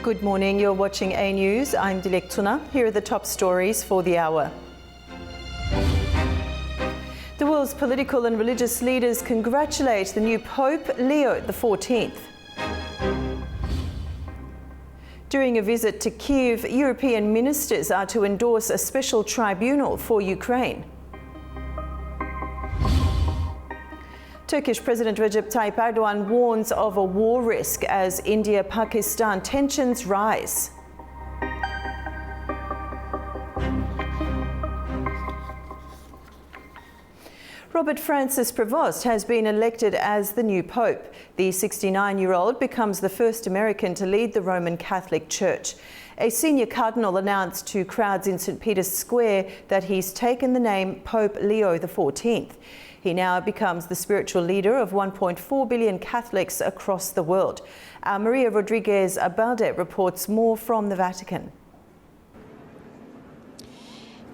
Good morning, you're watching A News. I'm Dilek Tuna. Here are the top stories for the hour. The world's political and religious leaders congratulate the new Pope Leo XIV. During a visit to Kyiv, European ministers are to endorse a special tribunal for Ukraine. Turkish President Recep Tayyip Erdogan warns of a war risk as India-Pakistan tensions rise. Robert Francis Prevost has been elected as the new Pope. The 69-year-old becomes the first American to lead the Roman Catholic Church. A senior cardinal announced to crowds in St. Peter's Square that he's taken the name Pope Leo XIV. He now becomes the spiritual leader of 1.4 billion Catholics across the world. Our Maria Rodriguez Abalde reports more from the Vatican.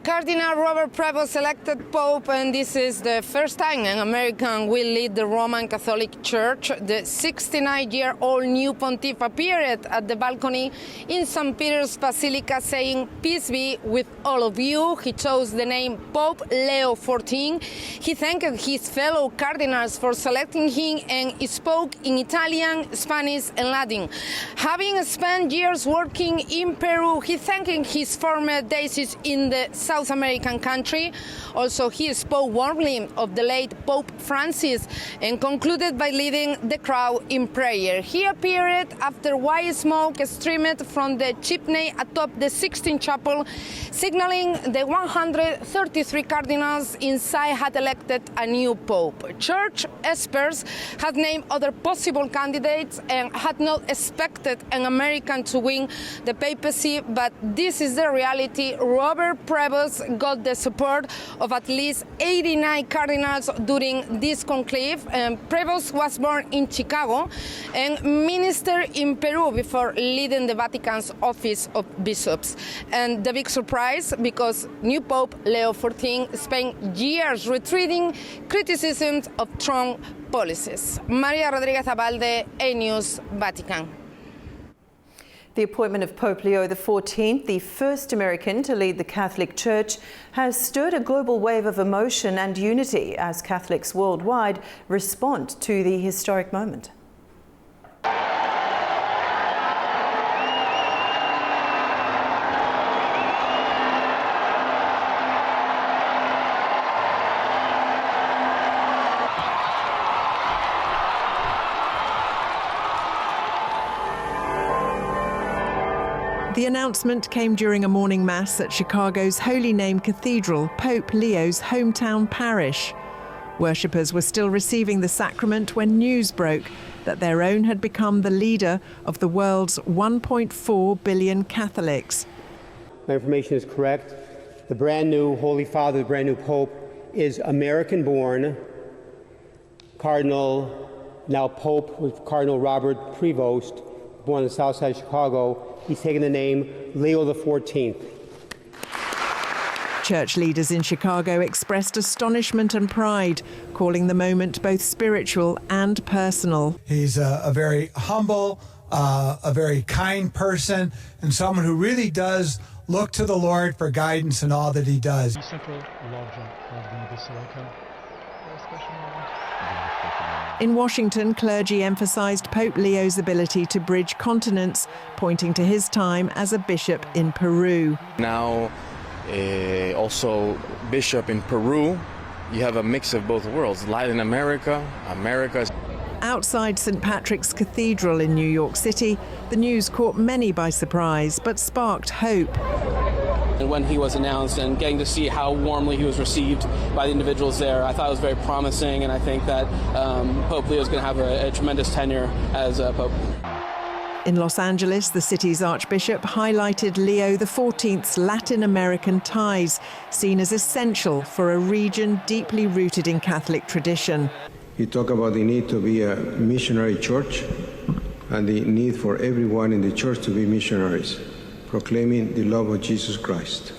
Cardinal Robert Prevost elected Pope, and this is the first time an American will lead the Roman Catholic Church. The 69-year-old new pontiff appeared at the balcony in St. Peter's Basilica saying, "Peace be with all of you." He chose the name Pope Leo XIV. He thanked his fellow cardinals for selecting him and he spoke in Italian, Spanish and Latin. Having spent years working in Peru, he thanked his former diocese in the South American country. Also, he spoke warmly of the late Pope Francis and concluded by leading the crowd in prayer. He appeared after white smoke streamed from the chimney atop the Sixtine Chapel, signaling the 133 cardinals inside had elected a new pope. Church experts had named other possible candidates and had not expected an American to win the papacy, but this is the reality. Robert Prevost got the support of at least 89 cardinals during this conclave. Prevost was born in Chicago and ministered in Peru before leading the Vatican's Office of Bishops. And the big surprise, because new Pope Leo XIV spent years retreating criticisms of Trump policies. Maria Rodriguez Abalde, A News, Vatican. The appointment of Pope Leo XIV, the first American to lead the Catholic Church, has stirred a global wave of emotion and unity as Catholics worldwide respond to the historic moment. The announcement came during a morning mass at Chicago's Holy Name Cathedral, Pope Leo's hometown parish. Worshippers were still receiving the sacrament when news broke that their own had become the leader of the world's 1.4 billion Catholics. My information is correct. The brand new Holy Father, the brand new Pope, is American-born Cardinal, now Pope, with Cardinal Robert Prevost, born on the south side of Chicago. He's taken the name Leo XIV. Church leaders in Chicago expressed astonishment and pride, calling the moment both spiritual and personal. He's a very humble, a very kind person, and someone who really does look to the Lord for guidance in all that he does. In Washington, clergy emphasized Pope Leo's ability to bridge continents, pointing to his time as a bishop in Peru. Now, also bishop in Peru, you have a mix of both worlds, Latin America, America. Outside St. Patrick's Cathedral in New York City, the news caught many by surprise, but sparked hope. And when he was announced and getting to see how warmly he was received by the individuals there, I thought it was very promising, and I think that Pope Leo is going to have a tremendous tenure as Pope. In Los Angeles, the city's Archbishop highlighted Leo XIV's Latin American ties, seen as essential for a region deeply rooted in Catholic tradition. He talked about the need to be a missionary church and the need for everyone in the church to be missionaries, proclaiming the love of Jesus Christ.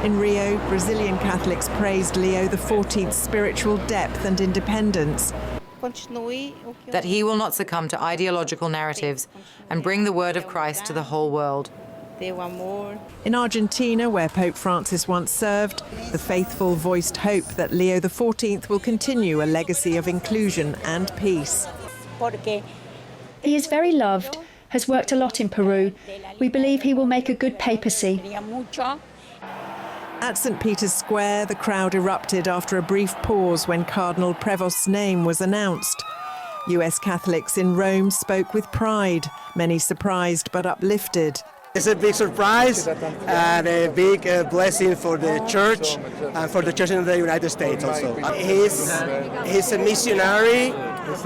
In Rio, Brazilian Catholics praised Leo XIV's spiritual depth and independence. that he will not succumb to ideological narratives and bring the word of Christ to the whole world. In Argentina, where Pope Francis once served, the faithful voiced hope that Leo XIV will continue a legacy of inclusion and peace. He is very loved, has worked a lot in Peru. We believe he will make a good papacy. At St. Peter's Square, the crowd erupted after a brief pause when Cardinal Prevost's name was announced. US Catholics in Rome spoke with pride, many surprised but uplifted. It's a big surprise and a big blessing for the church and for the church in the United States also. He's a missionary,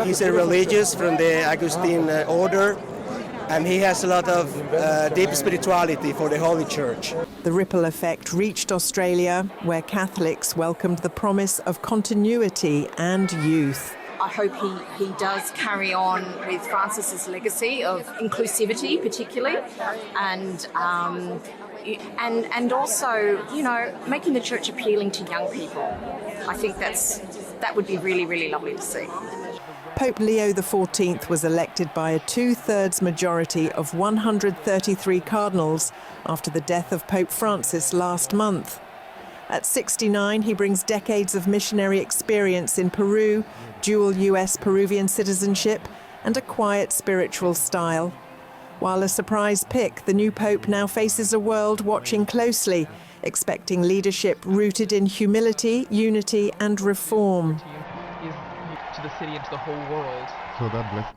he's a religious from the Augustine order, and he has a lot of deep spirituality for the Holy Church. The ripple effect reached Australia, where Catholics welcomed the promise of continuity and youth. I hope he does carry on with Francis's legacy of inclusivity, particularly, and also, you know, making the church appealing to young people. I think that would be really, really lovely to see. Pope Leo XIV was elected by a 2/3 majority of 133 cardinals after the death of Pope Francis last month. At 69, he brings decades of missionary experience in Peru, dual US-Peruvian citizenship, and a quiet spiritual style. While a surprise pick, the new pope now faces a world watching closely, expecting leadership rooted in humility, unity, and reform. To the city and to the whole world. So God bless.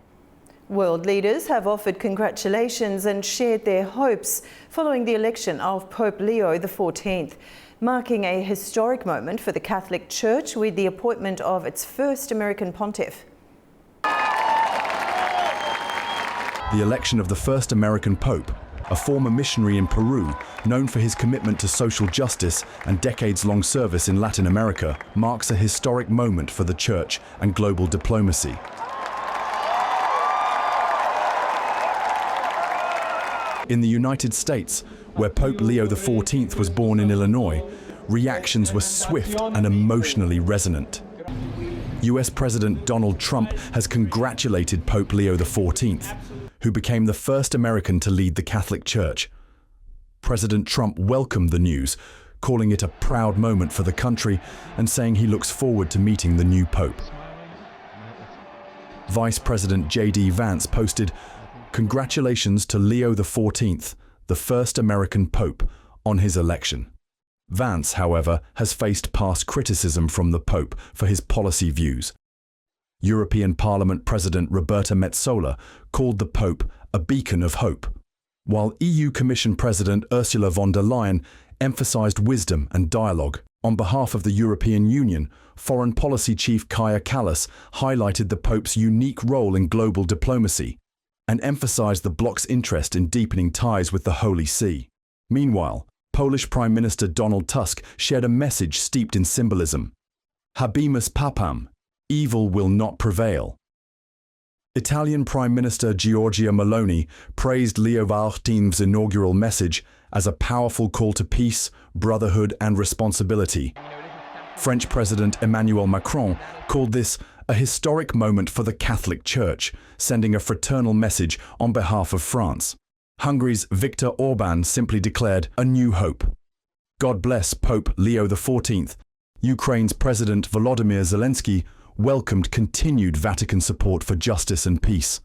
World leaders have offered congratulations and shared their hopes following the election of Pope Leo XIV, marking a historic moment for the Catholic Church with the appointment of its first American pontiff. The election of the first American pope, a former missionary in Peru, known for his commitment to social justice and decades-long service in Latin America, marks a historic moment for the Church and global diplomacy. In the United States, where Pope Leo XIV was born in Illinois, reactions were swift and emotionally resonant. US President Donald Trump has congratulated Pope Leo XIV, who became the first American to lead the Catholic Church. President Trump welcomed the news, calling it a proud moment for the country and saying he looks forward to meeting the new pope. Vice President J.D. Vance posted, "Congratulations to Leo XIV, the first American pope, on his election." Vance, however, has faced past criticism from the Pope for his policy views. European Parliament President Roberta Metsola called the Pope a beacon of hope, while EU Commission President Ursula von der Leyen emphasized wisdom and dialogue. On behalf of the European Union, Foreign Policy Chief Kaja Kallas highlighted the Pope's unique role in global diplomacy and emphasized the bloc's interest in deepening ties with the Holy See. Meanwhile, Polish Prime Minister Donald Tusk shared a message steeped in symbolism. Habemus Papam, evil will not prevail. Italian Prime Minister Giorgia Meloni praised Leo XIV's inaugural message as a powerful call to peace, brotherhood and responsibility. French President Emmanuel Macron called this a historic moment for the Catholic Church, sending a fraternal message on behalf of France. Hungary's Viktor Orban simply declared a new hope. God bless Pope Leo XIV. Ukraine's President Volodymyr Zelensky welcomed continued Vatican support for justice and peace.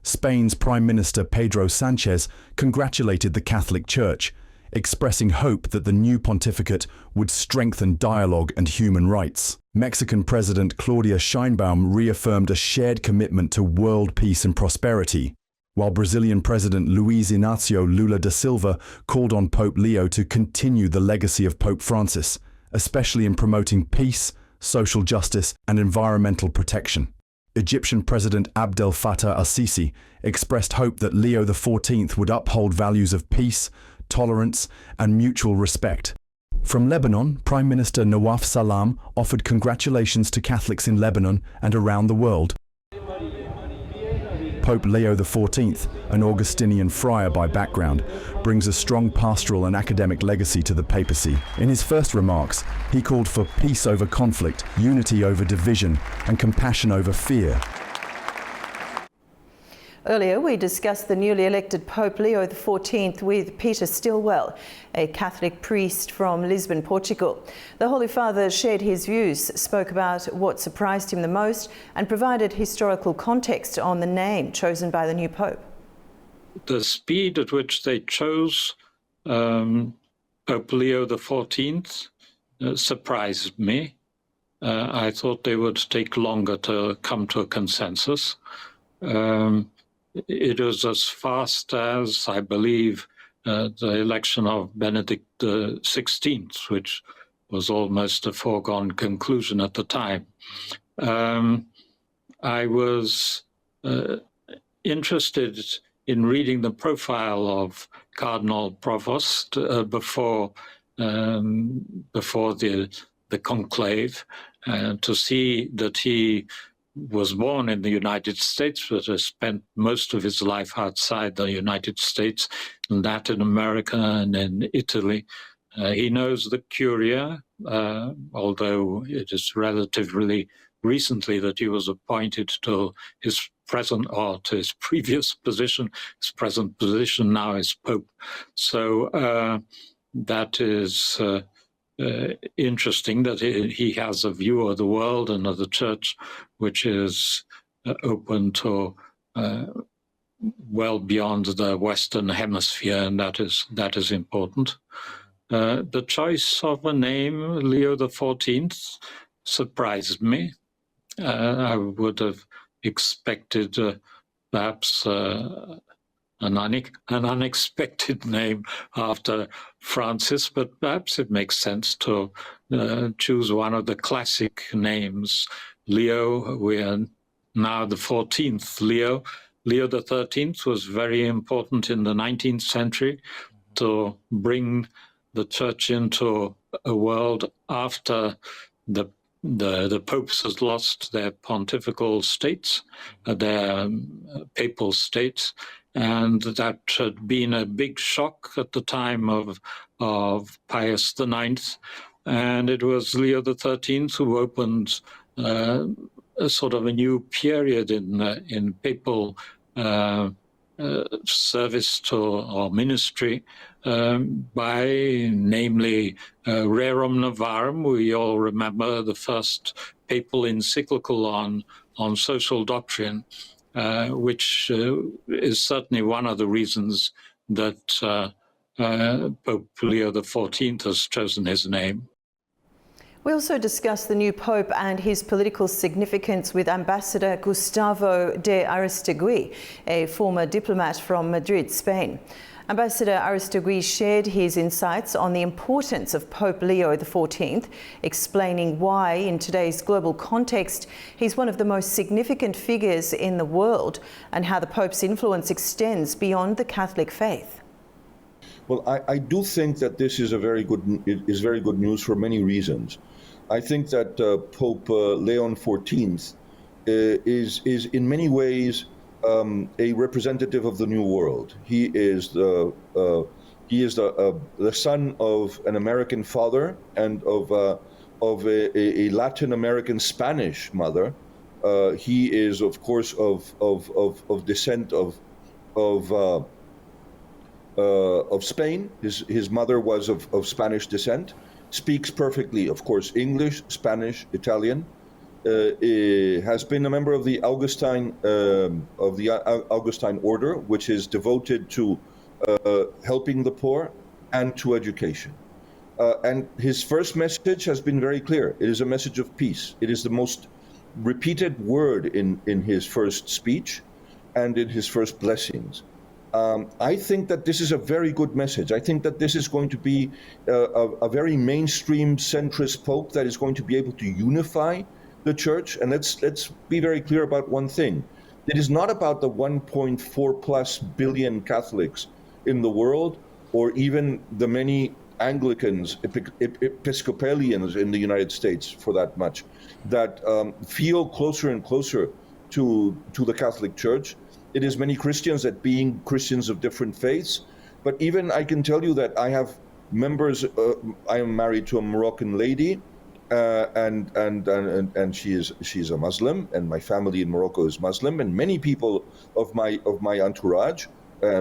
Spain's Prime Minister Pedro Sanchez congratulated the Catholic Church, expressing hope that the new pontificate would strengthen dialogue and human rights. Mexican President Claudia Sheinbaum reaffirmed a shared commitment to world peace and prosperity, while Brazilian President Luiz Inácio Lula da Silva called on Pope Leo to continue the legacy of Pope Francis, especially in promoting peace, social justice and environmental protection. Egyptian President Abdel Fattah al-Sisi expressed hope that Leo XIV would uphold values of peace, tolerance and mutual respect. From Lebanon, Prime Minister Nawaf Salam offered congratulations to Catholics in Lebanon and around the world. Pope Leo XIV, an Augustinian friar by background, brings a strong pastoral and academic legacy to the papacy. In his first remarks, he called for peace over conflict, unity over division, and compassion over fear. Earlier, we discussed the newly elected Pope Leo XIV with Peter Stilwell, a Catholic priest from Lisbon, Portugal. The Holy Father shared his views, spoke about what surprised him the most, and provided historical context on the name chosen by the new Pope. The speed at which they chose Pope Leo XIV surprised me. I thought they would take longer to come to a consensus. It was as fast as, I believe, the election of Benedict XVI, which was almost a foregone conclusion at the time. I was interested in reading the profile of Cardinal Provost before the conclave, to see that he was born in the United States, but has spent most of his life outside the United States, in Latin America and in Italy. He knows the Curia, although it is relatively recently that he was appointed to his present, or to his previous position. His present position now is Pope. So that is interesting, that he has a view of the world and of the Church which is open to well beyond the Western Hemisphere, and that is important. The choice of a name, Leo XIV, surprised me. I would have expected perhaps an unexpected name after Francis, but perhaps it makes sense to choose one of the classic names. Leo, we are now the 14th Leo. Leo XIII was very important in the 19th century to bring the Church into a world after the popes had lost their pontifical states, their papal states, and that had been a big shock at the time of Pius IX. And it was Leo XIII who opened a sort of a new period in papal service to or ministry by namely Rerum Novarum. We all remember the first papal encyclical on social doctrine, which is certainly one of the reasons that Pope Leo XIV has chosen his name. We also discussed the new Pope and his political significance with Ambassador Gustavo de Aristegui, a former diplomat from Madrid, Spain. Ambassador Aristegui shared his insights on the importance of Pope Leo XIV, explaining why, in today's global context, he's one of the most significant figures in the world, and how the Pope's influence extends beyond the Catholic faith. Well, I do think that this is very good news for many reasons. I think that Pope Leon XIV is in many ways a representative of the new world. He is the son of an American father and of a Latin American Spanish mother. He is, of course, of descent of Spain. His mother was of Spanish descent. Speaks perfectly, of course, English, Spanish, Italian. Has been a member of the Augustine order, which is devoted to helping the poor and to education. And his first message has been very clear. It is a message of peace. It is the most repeated word in his first speech and in his first blessings. I think that this is a very good message. I think that this is going to be a very mainstream centrist pope that is going to be able to unify the Church. And let's be very clear about one thing. It is not about the 1.4+ billion Catholics in the world, or even the many Anglicans, Episcopalians in the United States, for that much, that feel closer and closer to the Catholic Church. It is many Christians that being Christians of different faiths. But even I can tell you that I have members. I am married to a Moroccan lady, and she's a Muslim, and my family in Morocco is Muslim, and many people of my entourage,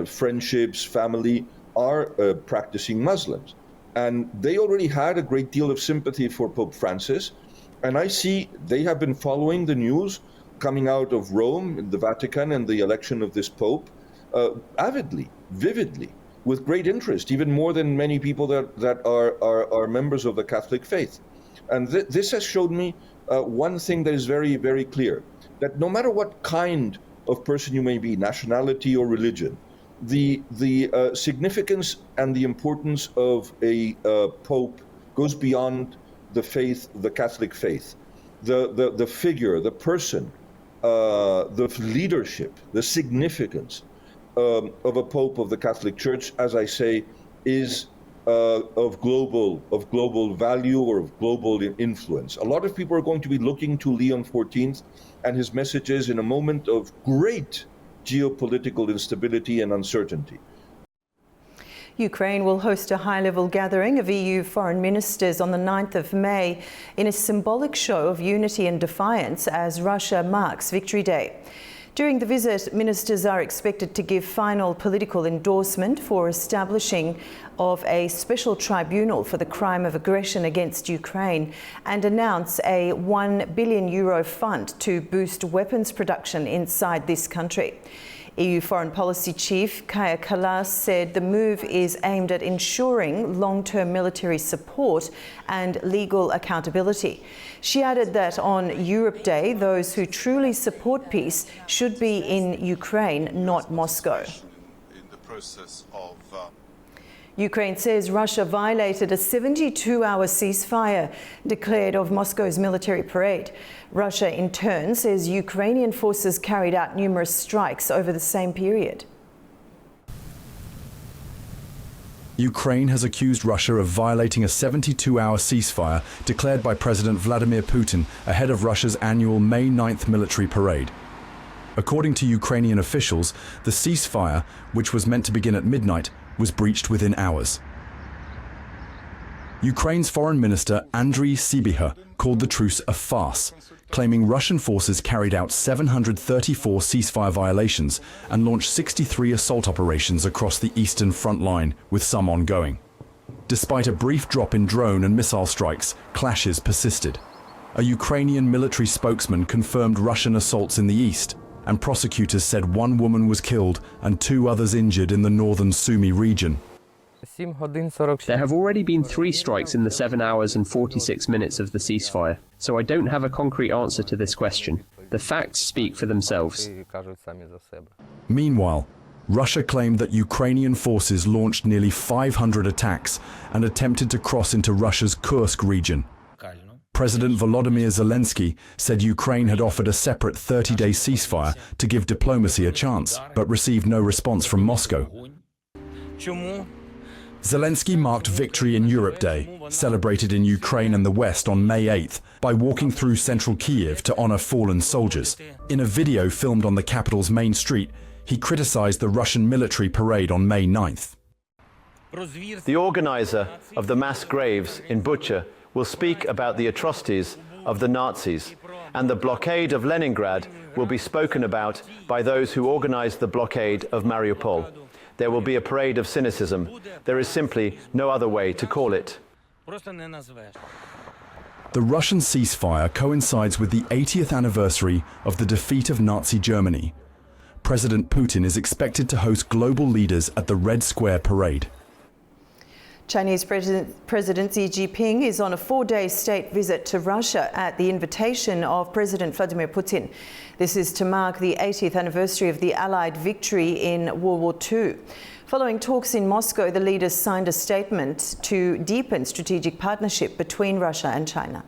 friendships, family, are practicing Muslims, and they already had a great deal of sympathy for Pope Francis, and I see they have been following the news coming out of Rome, the Vatican, and the election of this Pope avidly, vividly, with great interest, even more than many people that are members of the Catholic faith. And this has showed me one thing that is very, very clear, that no matter what kind of person you may be, nationality or religion, the significance and the importance of a pope goes beyond the faith, the Catholic faith. The figure, the person, the leadership, the significance of a pope of the Catholic Church, as I say, is of global value or of global influence. A lot of people are going to be looking to Leon XIV and his messages in a moment of great geopolitical instability and uncertainty. Ukraine will host a high-level gathering of EU foreign ministers on the 9th of May in a symbolic show of unity and defiance as Russia marks Victory Day. During the visit, ministers are expected to give final political endorsement for establishing of a special tribunal for the crime of aggression against Ukraine and announce a €1 billion fund to boost weapons production inside this country. EU Foreign Policy Chief Kaja Kallas said the move is aimed at ensuring long-term military support and legal accountability. She added that on Europe Day, those who truly support peace should be in Ukraine, not Moscow. Ukraine says Russia violated a 72-hour ceasefire declared of Moscow's military parade. Russia, in turn, says Ukrainian forces carried out numerous strikes over the same period. Ukraine has accused Russia of violating a 72-hour ceasefire declared by President Vladimir Putin ahead of Russia's annual May 9th military parade. According to Ukrainian officials, the ceasefire, which was meant to begin at midnight, was breached within hours. Ukraine's Foreign Minister Andriy Sybiha called the truce a farce, claiming Russian forces carried out 734 ceasefire violations and launched 63 assault operations across the eastern front line, with some ongoing. Despite a brief drop in drone and missile strikes, clashes persisted. A Ukrainian military spokesman confirmed Russian assaults in the east, and prosecutors said one woman was killed and 2 others injured in the northern Sumy region. There have already been 3 strikes in the 7 hours and 46 minutes of the ceasefire, so I don't have a concrete answer to this question. The facts speak for themselves. Meanwhile, Russia claimed that Ukrainian forces launched nearly 500 attacks and attempted to cross into Russia's Kursk region. President Volodymyr Zelensky said Ukraine had offered a separate 30-day ceasefire to give diplomacy a chance, but received no response from Moscow. Zelensky marked Victory in Europe Day, celebrated in Ukraine and the West on May 8th, by walking through central Kyiv to honor fallen soldiers. In a video filmed on the capital's main street, he criticized the Russian military parade on May 9th. The organizer of the mass graves in Bucha will speak about the atrocities of the Nazis, and the blockade of Leningrad will be spoken about by those who organized the blockade of Mariupol. There will be a parade of cynicism. There is simply no other way to call it. The Russian ceasefire coincides with the 80th anniversary of the defeat of Nazi Germany. President Putin is expected to host global leaders at the Red Square parade. Chinese President Xi Jinping is on a 4-day state visit to Russia at the invitation of President Vladimir Putin. This is to mark the 80th anniversary of the Allied victory in World War II. Following talks in Moscow, the leaders signed a statement to deepen strategic partnership between Russia and China.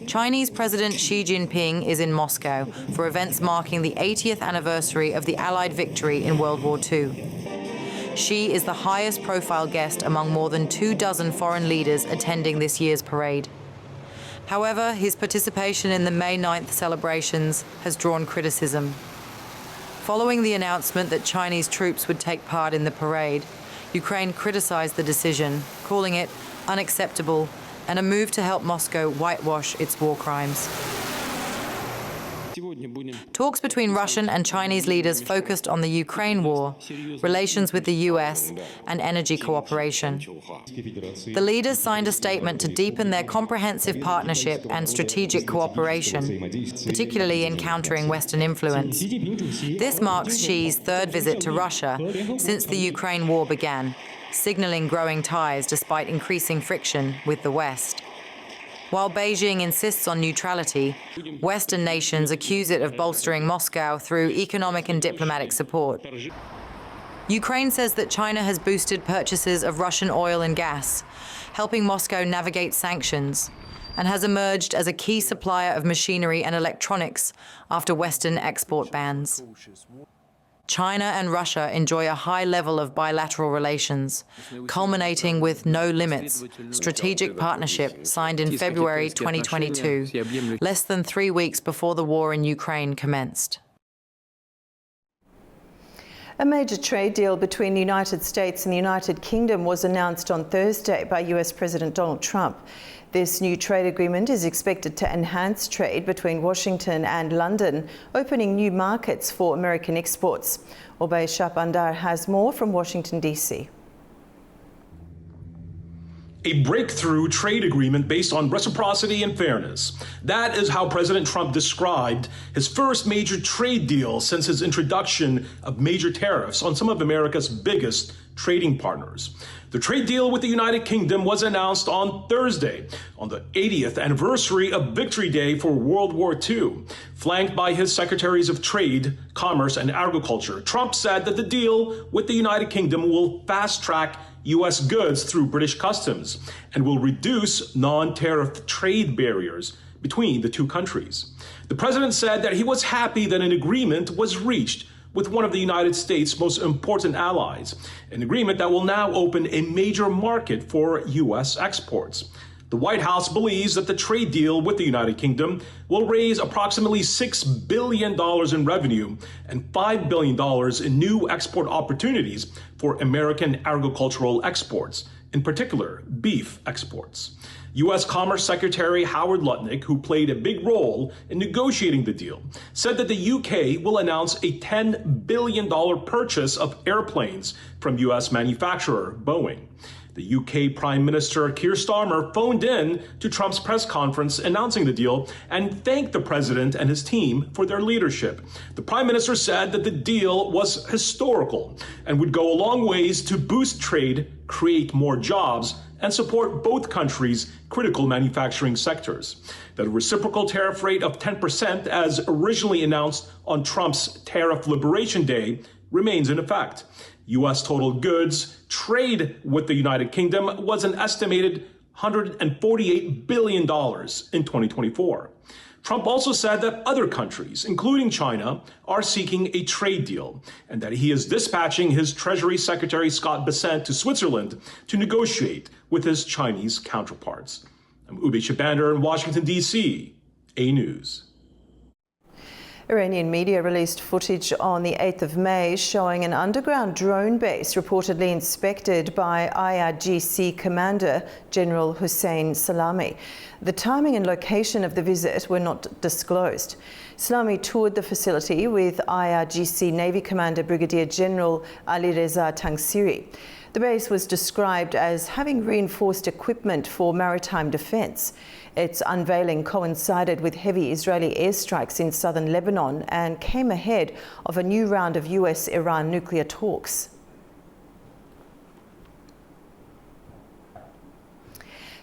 Chinese President Xi Jinping is in Moscow for events marking the 80th anniversary of the Allied victory in World War II. Xi is the highest profile guest among more than 24 foreign leaders attending this year's parade. However, his participation in the May 9th celebrations has drawn criticism. Following the announcement that Chinese troops would take part in the parade, Ukraine criticized the decision, calling it unacceptable and a move to help Moscow whitewash its war crimes. Talks between Russian and Chinese leaders focused on the Ukraine war, relations with the US, and energy cooperation. The leaders signed a statement to deepen their comprehensive partnership and strategic cooperation, particularly in countering Western influence. This marks Xi's third visit to Russia since the Ukraine war began, signaling growing ties despite increasing friction with the West. While Beijing insists on neutrality, Western nations accuse it of bolstering Moscow through economic and diplomatic support. Ukraine says that China has boosted purchases of Russian oil and gas, helping Moscow navigate sanctions, and has emerged as a key supplier of machinery and electronics after Western export bans. China and Russia enjoy a high level of bilateral relations, culminating with No Limits, strategic partnership signed in February 2022, less than 3 weeks before the war in Ukraine commenced. A major trade deal between the United States and the United Kingdom was announced on Thursday by US President Donald Trump. This new trade agreement is expected to enhance trade between Washington and London, opening new markets for American exports. Obey Shapandar has more from Washington, D.C. A breakthrough trade agreement based on reciprocity and fairness. That is how President Trump described his first major trade deal since his introduction of major tariffs on some of America's biggest trading partners. The trade deal with the United Kingdom was announced on Thursday, on the 80th anniversary of Victory Day for World War II. Flanked by his Secretaries of Trade, Commerce, and Agriculture, Trump said that the deal with the United Kingdom will fast-track U.S. goods through British customs and will reduce non-tariff trade barriers between the two countries. The president said that he was happy that an agreement was reached with one of the United States' most important allies, an agreement that will now open a major market for U.S. exports. The White House believes that the trade deal with the United Kingdom will raise approximately $6 billion in revenue and $5 billion in new export opportunities for American agricultural exports, in particular, beef exports. U.S. Commerce Secretary Howard Lutnick, who played a big role in negotiating the deal, said that the U.K. will announce a $10 billion purchase of airplanes from U.S. manufacturer Boeing. The UK Prime Minister Keir Starmer phoned in to Trump's press conference announcing the deal and thanked the president and his team for their leadership. The Prime Minister said that the deal was historical and would go a long ways to boost trade, create more jobs, and support both countries' critical manufacturing sectors. That a reciprocal tariff rate of 10%, as originally announced on Trump's Tariff Liberation Day, remains in effect. U.S. total goods trade with the United Kingdom was an estimated $148 billion in 2024. Trump also said that other countries, including China, are seeking a trade deal and that he is dispatching his Treasury Secretary Scott Bessent to Switzerland to negotiate with his Chinese counterparts. I'm Ube Shabander in Washington, D.C., A News. Iranian media released footage on the 8th of May showing an underground drone base reportedly inspected by IRGC Commander General Hossein Salami. The timing and location of the visit were not disclosed. Salami toured the facility with IRGC Navy Commander Brigadier General Ali Reza Tangsiri. The base was described as having reinforced equipment for maritime defence. Its unveiling coincided with heavy Israeli airstrikes in southern Lebanon and came ahead of a new round of US-Iran nuclear talks.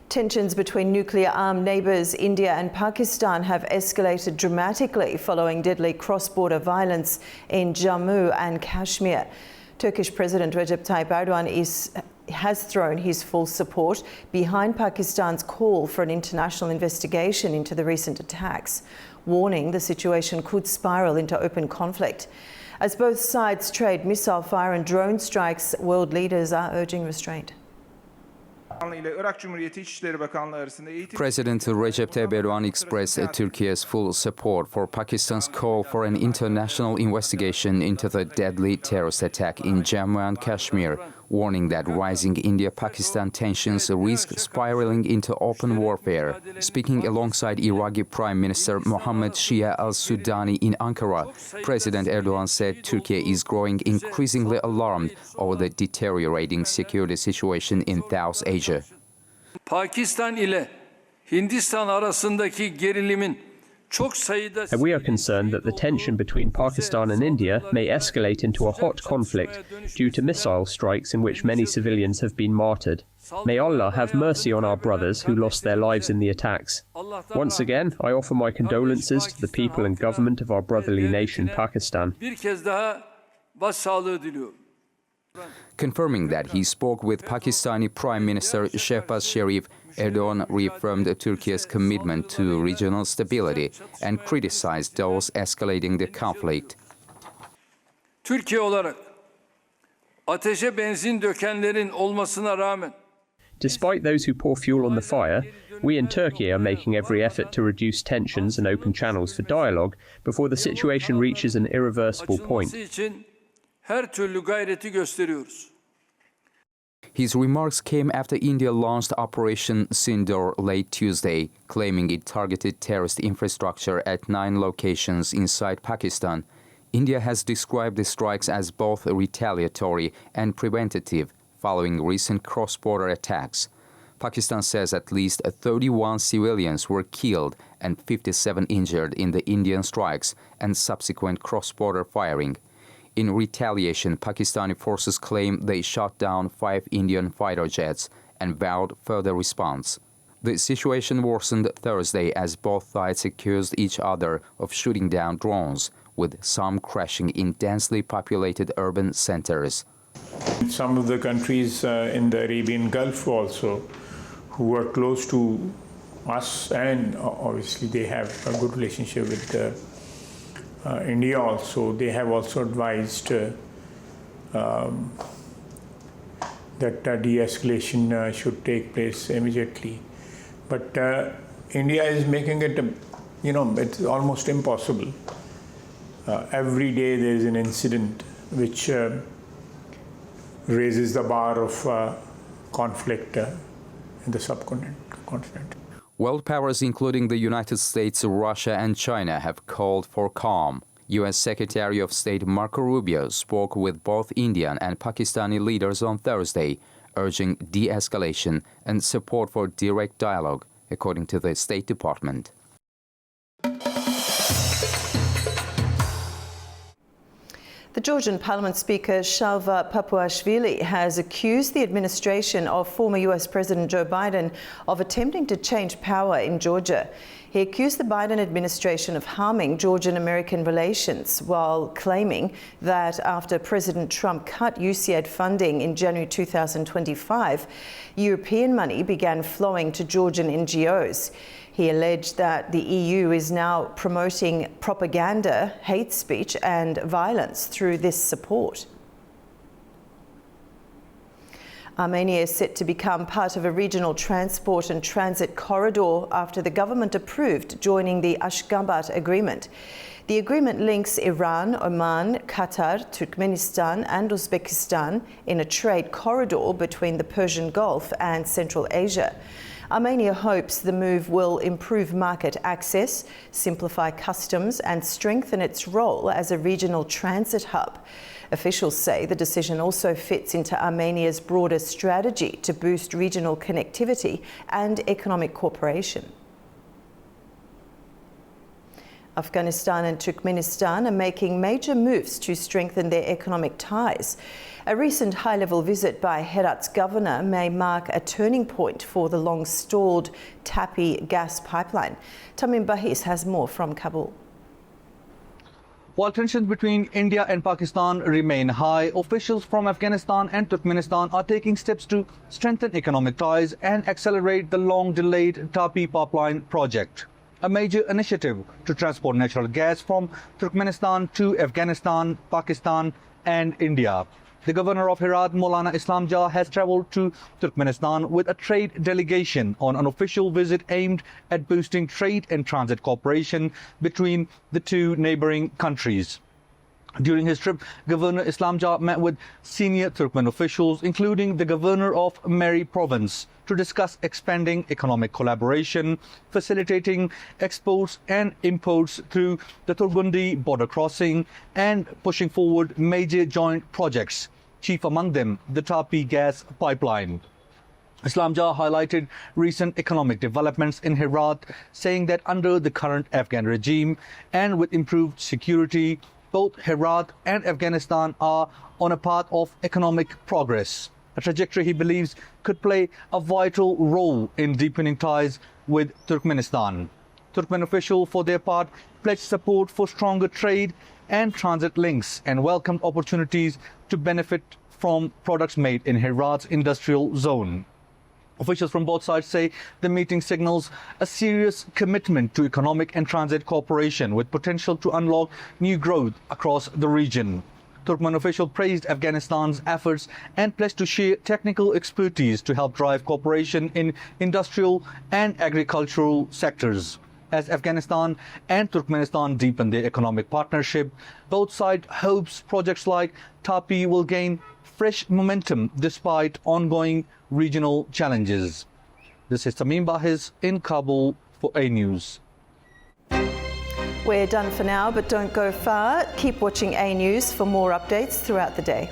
Tensions between nuclear-armed neighbours India and Pakistan have escalated dramatically following deadly cross-border violence in Jammu and Kashmir. Turkish President Recep Tayyip Erdogan has thrown his full support behind Pakistan's call for an international investigation into the recent attacks, warning the situation could spiral into open conflict. As both sides trade missile fire and drone strikes, world leaders are urging restraint. President Recep Tayyip Erdogan expressed Turkey's full support for Pakistan's call for an international investigation into the deadly terrorist attack in Jammu and Kashmir, warning that rising India-Pakistan tensions risk spiraling into open warfare. Speaking alongside Iraqi Prime Minister Mohammed Shia al-Sudani in Ankara, President Erdogan said Turkey is growing increasingly alarmed over the deteriorating security situation in South Asia. Pakistan ile Hindistan arasındaki gerilimin çok sayıda... We are concerned that the tension between Pakistan and India may escalate into a hot conflict due to missile strikes in which many civilians have been martyred. May Allah have mercy on our brothers who lost their lives in the attacks. Once again, I offer my condolences to the people and government of our brotherly nation, Pakistan. Bir kez daha başsağlığı diliyorum. Confirming that he spoke with Pakistani Prime Minister Shehbaz Sharif, Erdogan reaffirmed Turkey's commitment to regional stability and criticized those escalating the conflict. Türkiye olarak ateşe benzin dökenlerin olmasına rağmen Despite those who pour fuel on the fire, we in Turkey are making every effort to reduce tensions and open channels for dialogue before the situation reaches an irreversible point. her türlü gayreti gösteriyoruz. His remarks came after India launched Operation Sindoor late Tuesday, claiming it targeted terrorist infrastructure at 9 locations inside Pakistan. India has described the strikes as both retaliatory and preventative, following recent cross-border attacks. Pakistan says at least 31 civilians were killed and 57 injured in the Indian strikes and subsequent cross-border firing. In retaliation, Pakistani forces claim they shot down 5 Indian fighter jets and vowed further response. The situation worsened Thursday as both sides accused each other of shooting down drones, with some crashing in densely populated urban centers. Some of the countries in the Arabian Gulf also, who are close to us, and obviously they have a good relationship with India also, they have also advised that de-escalation should take place immediately. But India is making it, it's almost impossible. Every day there is an incident which raises the bar of conflict in the subcontinent. World powers, including the United States, Russia, and China, have called for calm. U.S. Secretary of State Marco Rubio spoke with both Indian and Pakistani leaders on Thursday, urging de-escalation and support for direct dialogue, according to the State Department. The Georgian Parliament Speaker Shalva Papuashvili has accused the administration of former US President Joe Biden of attempting to change power in Georgia. He accused the Biden administration of harming Georgian-American relations while claiming that after President Trump cut USAID funding in January 2025, European money began flowing to Georgian NGOs. He alleged that the EU is now promoting propaganda, hate speech and violence through this support. Armenia is set to become part of a regional transport and transit corridor after the government approved joining the Ashgabat Agreement. The agreement links Iran, Oman, Qatar, Turkmenistan and Uzbekistan in a trade corridor between the Persian Gulf and Central Asia. Armenia hopes the move will improve market access, simplify customs and strengthen its role as a regional transit hub. Officials say the decision also fits into Armenia's broader strategy to boost regional connectivity and economic cooperation. Afghanistan and Turkmenistan are making major moves to strengthen their economic ties. A recent high-level visit by Herat's governor may mark a turning point for the long-stalled Tapi gas pipeline. Tamim Bahis has more from Kabul. While tensions between India and Pakistan remain high, officials from Afghanistan and Turkmenistan are taking steps to strengthen economic ties and accelerate the long-delayed Tapi pipeline project, a major initiative to transport natural gas from Turkmenistan to Afghanistan, Pakistan and India. The governor of Herat, Maulana Islam Jah, has travelled to Turkmenistan with a trade delegation on an official visit aimed at boosting trade and transit cooperation between the two neighbouring countries. During his trip, Governor Islam Jah met with senior Turkmen officials, including the governor of Meri province, to discuss expanding economic collaboration, facilitating exports and imports through the Turgundi border crossing, and pushing forward major joint projects, chief among them the Tapi gas pipeline. Islam Jah highlighted recent economic developments in Herat, saying that under the current Afghan regime and with improved security, both Herat and Afghanistan are on a path of economic progress, a trajectory he believes could play a vital role in deepening ties with Turkmenistan. Turkmen officials, for their part, pledged support for stronger trade and transit links and welcomed opportunities to benefit from products made in Herat's industrial zone. Officials from both sides say the meeting signals a serious commitment to economic and transit cooperation with potential to unlock new growth across the region. Turkmen officials praised Afghanistan's efforts and pledged to share technical expertise to help drive cooperation in industrial and agricultural sectors. As Afghanistan and Turkmenistan deepen their economic partnership, both sides hopes projects like Tapi will gain fresh momentum despite ongoing regional challenges. This is Tamim Bahiz in Kabul for A News. We're done for now, but don't go far. Keep watching A News for more updates throughout the day.